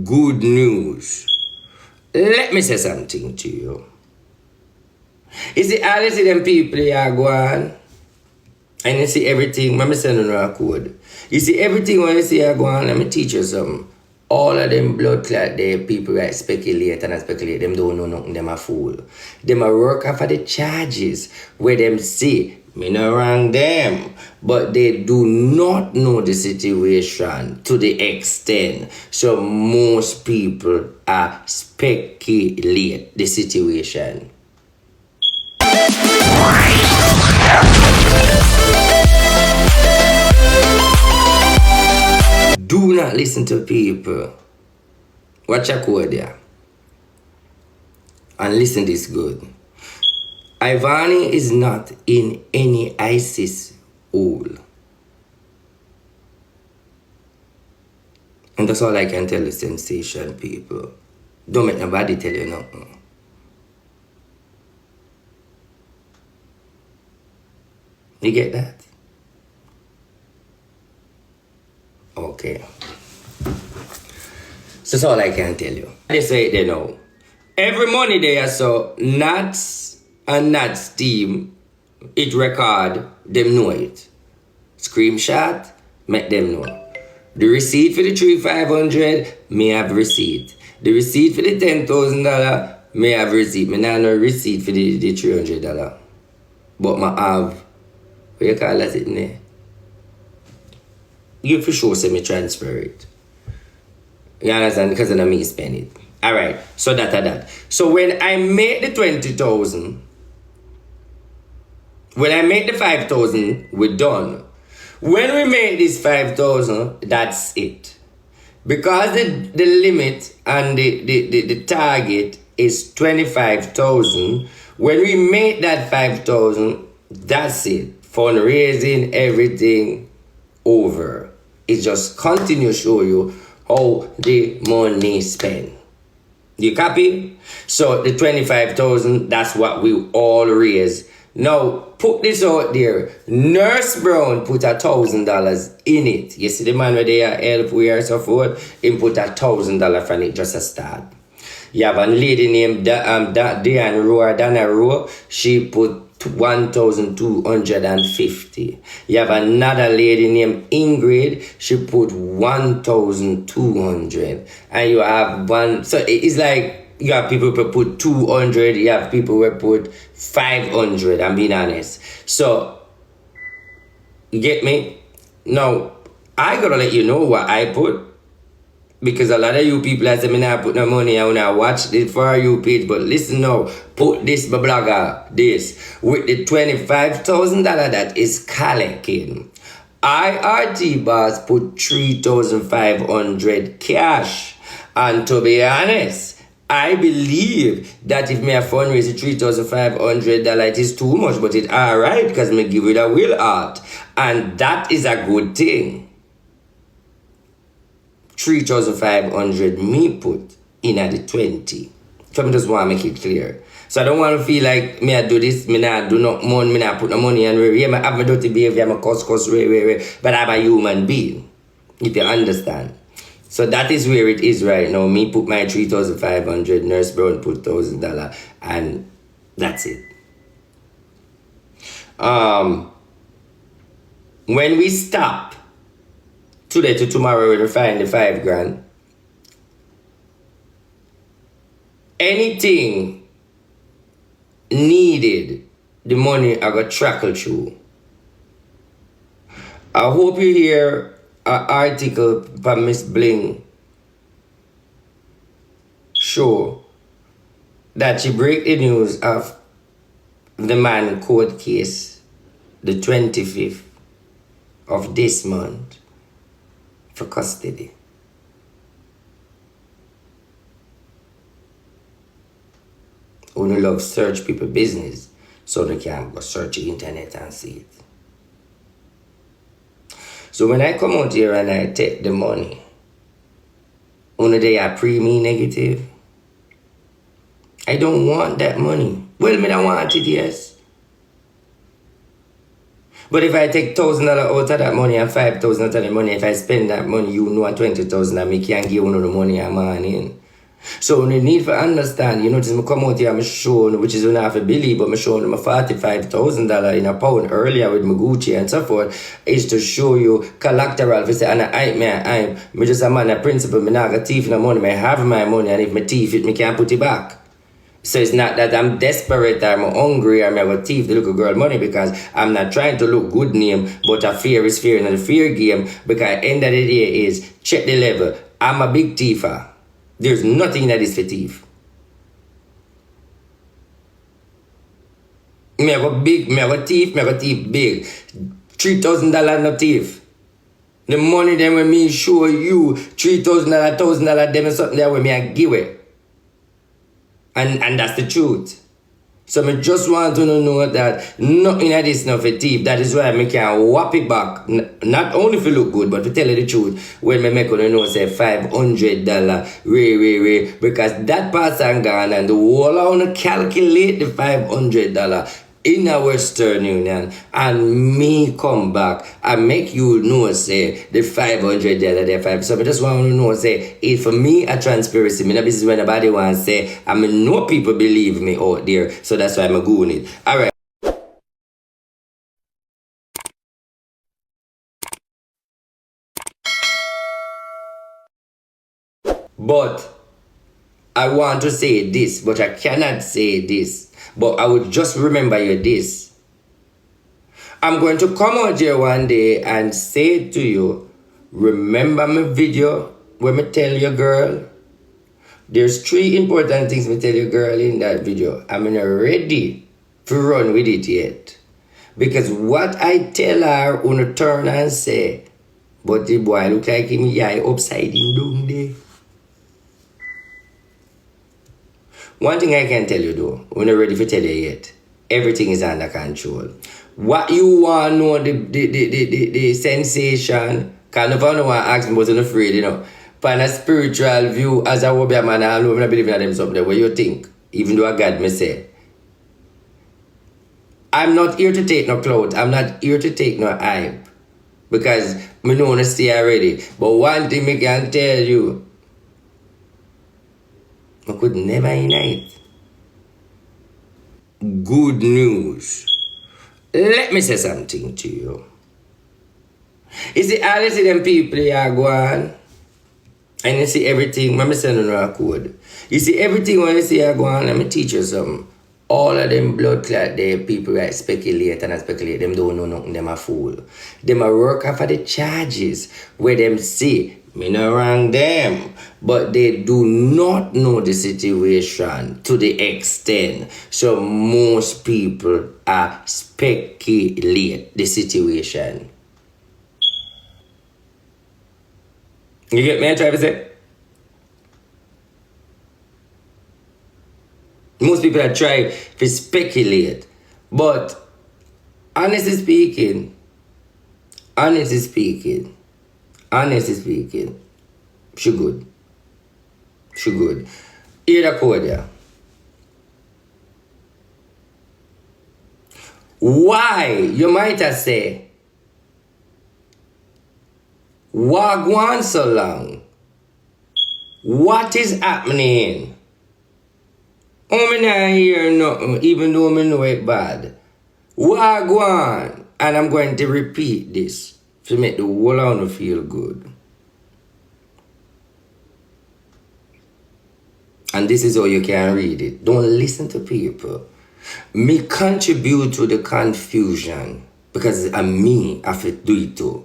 good news. Let me say something to you. You see, all you see them people here go on, and you see everything, let me send you a code. You see everything when you see here go on, let me teach you something. All of them blood clot there, people that speculate and speculate, them don't know nothing, them a fool. Them a work off of the charges where them see, me no wrong them, but they do not know the situation to the extent. So most people are speculate the situation. Do not listen to people. Watch your code there. And listen this good. Ivany is not in any ISIS hole. And that's all I can tell the sensation people. Don't make nobody tell you nothing. You get that? Okay. So that's all I can tell you. They say they know. Every money there, so Nats and Nats team, it record, them know it. Screenshot, make them know. The receipt for the 3,500, may have receipt. The receipt for the $10,000, may have receipt. Me not no receipt for the $300. But I have, what you call that in there? You for sure say me transfer it. You understand? Because then I me spend it. Alright, so that. So when I make the 20,000, when I make the 5,000, we're done. When we make this 5,000, that's it. Because the limit and the target is 25,000, when we make that 5,000, that's it. Fundraising, everything over. It just continue to show you how the money spent. You copy? So the 25,000, that's what we all raise. Now, put this out there. Nurse Brown put $1,000 in it. You see the man where they are help, we are so forth, he put $1,000 from it just a start. You have a lady named Dana Rowe. She put 1,250. You have another lady named Ingrid. She put 1,200. And you have one. So it's like you have people who put 200. You have people who put 500. I'm being honest. So you get me? Now I gotta let you know what I put. Because a lot of you people I say me not put no money, I wanna watch this for you page, but listen now, put this my blogger, this with the $25,000 that is collecting. IRT boss put 3,500 cash. And to be honest, I believe that if me a fundraise $3,500, it is too much, but it's alright because me give it a will art. And that is a good thing. 3,500 me put in at the 20. So I just want to make it clear. So I don't want to feel like me I do this, me not do no money, me not put no money and yeah, I have my dirty behavior, I'm a cuss, but I'm a human being. If you understand. So that is where it is right now. Me put my 3,500, Nurse Brown put $1,000, and that's it. When we stop today to tomorrow, we'll find the $5,000. Anything needed, the money I got trickle through. I hope you hear an article by Miss Bling show that she break the news of the man court case the 25th of this month for custody. Only love search people business so they can go search the internet and see it. So when I come out here and I take the money, only they are pre-me negative. I don't want that money. Well, me don't want it, yes. But if I take $1,000 out of that money and 5,000 out of the money, if I spend that money, you know, at 20,000, and me can't give you the money I'm on in. So you need to understand, you notice me come out here, I'm showing, which is you have to believe, but I'm showing them $45,000 in a pound earlier with my Gucci and so forth, is to show you collateral. For say, and I'm just a man of principle, me not got thief no money, I have my money, and if my thief it, me can't put it back. So it's not that I'm desperate, I'm hungry, I'm a thief the little girl money, because I'm not trying to look good name, but a fear is fear, and the fear game, because end of the day is, check the level, I'm a big thiefer. There's nothing that is for thief. Me have a thief big. $3,000 no thief. The money them when me show you $3,000, $1,000, them is something that when me I give it. And that's the truth. So I just want to know that nothing of this not for thief. That is why I can whop it back. Not only for look good, but to tell you the truth. When I make you know say $500, because that person gone and the whole I want to calculate the $500 in a Western Union, and me come back and make you know say the $500 there five. So I just want to know say it for me a transparency. Me this is when nobody wants to say I mean no people believe me out there. So that's why I'm going it. Alright. But I want to say this, but I cannot say this. But I would just remember you this. I'm going to come out here one day and say to you, remember my video when me tell you, girl, there's 3 important things me tell you, girl, in that video. I'm not ready to run with it yet. Because what I tell her, gonna turn and say, but the boy look like him eye upside down there. One thing I can tell you though, we're not ready to tell you yet. Everything is under control. What you want to know, the sensation, because if I don't want to ask me, but I'm afraid, you know. From a spiritual view, as a Wobia man, I don't believe in them something. What you think? Even though I God me say. I'm not here to take no clout. I'm not here to take no hype. Because me know to stay already. But one thing I can tell you, I could never unite. Good news. Let me say something to you. You see, all you see them people here go on, and you see everything, let me send you a code. You see everything when you see here go on, let me teach you something. All of them blood clot there, people that speculate and speculate, them don't know nothing, them a fool. Them a work off of the charges where them see, me no wrong them, but they do not know the situation to the extent. So most people are speculate the situation. You get me? I try to say? Most people are trying to speculate. But honestly speaking, she good. Hear the code there. Why? You might have say, why go on so long? What is happening? Oh, me not hear nothing, even though me know it bad. Why go on? And I'm going to repeat this to make the whole of feel good. And this is how you can read it. Don't listen to people. Me contribute to the confusion because I'm me, I have to do it too.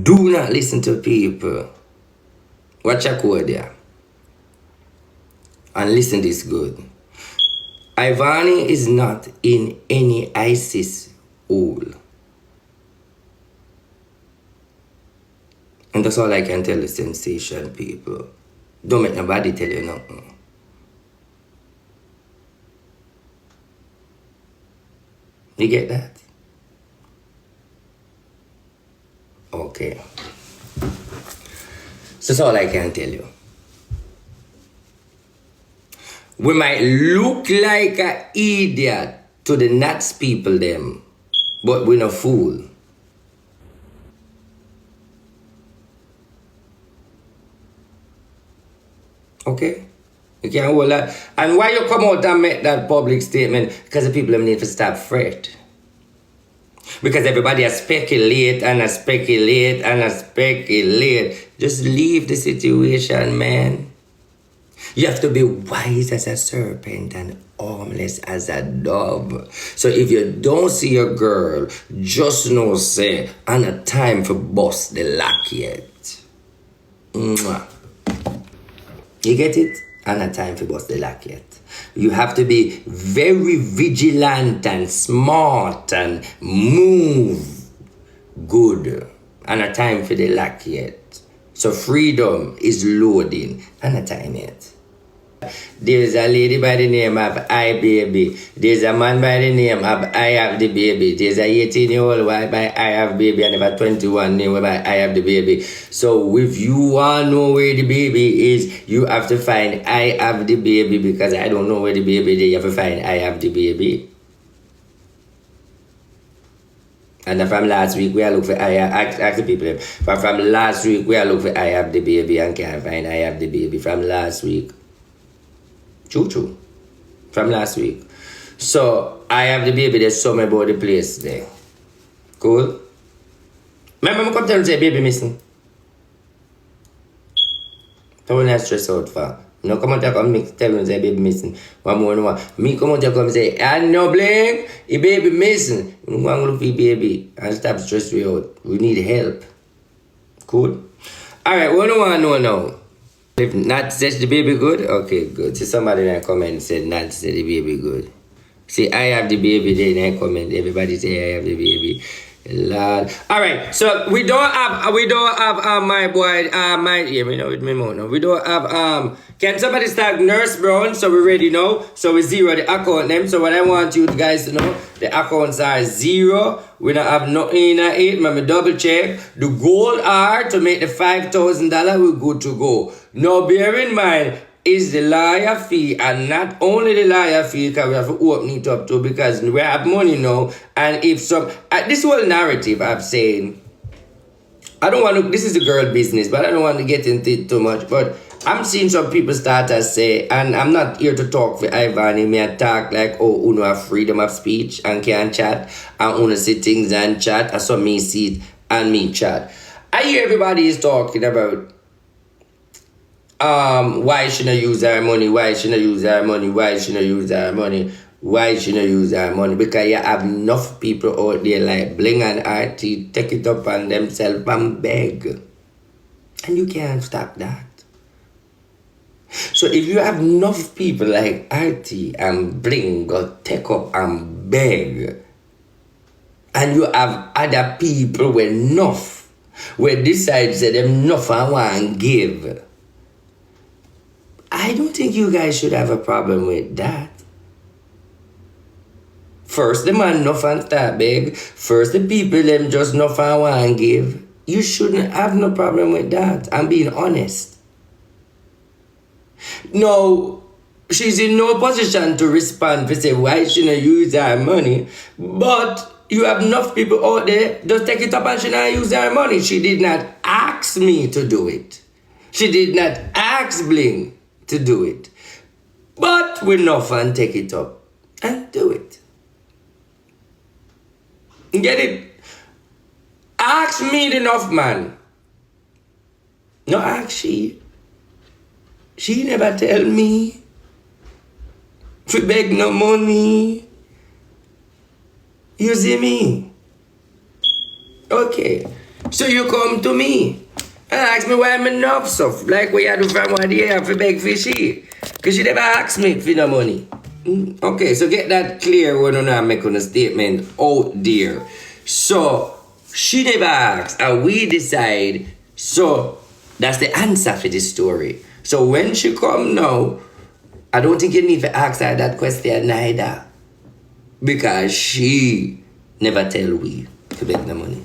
Do not listen to people. Watch your code there. And listen this good. Ivany is not in any ISIS hole. And that's all I can tell the sensation people. Don't make nobody tell you nothing. You get that? Okay. So that's all I can tell you. We might look like an idiot to the nuts people them. but we're no fool. Okay? You can't hold that. And why you come out and make that public statement? Because the people them need to stop fret. Because everybody has speculate and a speculate and a speculate. Just leave the situation, man. You have to be wise as a serpent and harmless as a dove. So if you don't see a girl, just know, say, and a time for bust the lock yet. Mwah. You get it? And a time for bust the lock yet. You have to be very vigilant and smart and move good. And a time for the lock yet. So freedom is loading and a time yet. There's a lady by the name of I Baby. There's a man by the name of I Have the Baby. There's a 18-year-old boy by I Have Baby and a 21-year-old by I Have the Baby. So if you want to know where the baby is, you have to find I Have the Baby, because I don't know where the baby is. You have to find I Have the Baby. And from last week, we are looking for ask the people. From last week, we are looking for I Have the Baby and can't find I Have the Baby from last week. True. From last week. So, I Have the Baby, there's something about the place there. Cool? Remember, come tell you say baby missing. Don't not stress out for. No come out there come tell me say baby missing. One more no one. Me come out there come say, and no blame, the baby missing. We want to look for the baby and stop stress we out. We need help. Cool? Alright, what do you want to know now? If Nat says the baby good, okay, good. See, somebody in a comment said Nat said the baby good. See, I have the baby there in a comment. Everybody say I have the baby. Lord. Alright, so we don't have my boy we know with me more now. We don't have can somebody start Nurse Brown? So we're ready now. So we zero the account name. So what I want you guys to know, the accounts are zero. We don't have nothing in it. Let me double check. The goal are to make the $5,000. We're good to go. Now bear in mind is the lawyer fee, and not only the lawyer fee, because we have to open it up too, because we have money now. And if some this whole narrative I'm saying, I don't want to, this is a girl business, but I don't want to get into it too much. But I'm seeing some people start to say, and I'm not here to talk for Ivany, me talk like, oh, uno have freedom of speech and can chat, and uno see things and chat, and so me see it and me chat. I hear everybody is talking about why shouldn't I use our money? Why shouldn't I use our money? Why shouldn't I use our money? Why shouldn't I use our money? Because you have enough people out there like Bling and RT take it up on themselves and beg. And you can't stop that. So if you have enough people like RT and Bling go take up and beg, and you have other people with enough, where decide say them enough and want give, I don't think you guys should have a problem with that. First, the man enough and start beg. First, the people them just enough and want give. You shouldn't have no problem with that. I'm being honest. No, she's in no position to respond to say why shouldn't I use her money. But you have enough people out there just take it up and she not use her money. She did not ask me to do it. She did not ask Bling to do it. But we enough and take it up and do it. Get it? Ask me enough, man. No, ask she. She never tell me. If we beg no money. You see me? Okay. So you come to me and ask me why I'm enough stuff. Like what you do from one day have to beg for she. Because she never asked me for no money. Okay, so get that clear when I'm making a statement out there. So she never asked and we decide. So that's the answer for this story. So when she come now, I don't think you need to ask her that question neither. Because she never tell we to beg the money.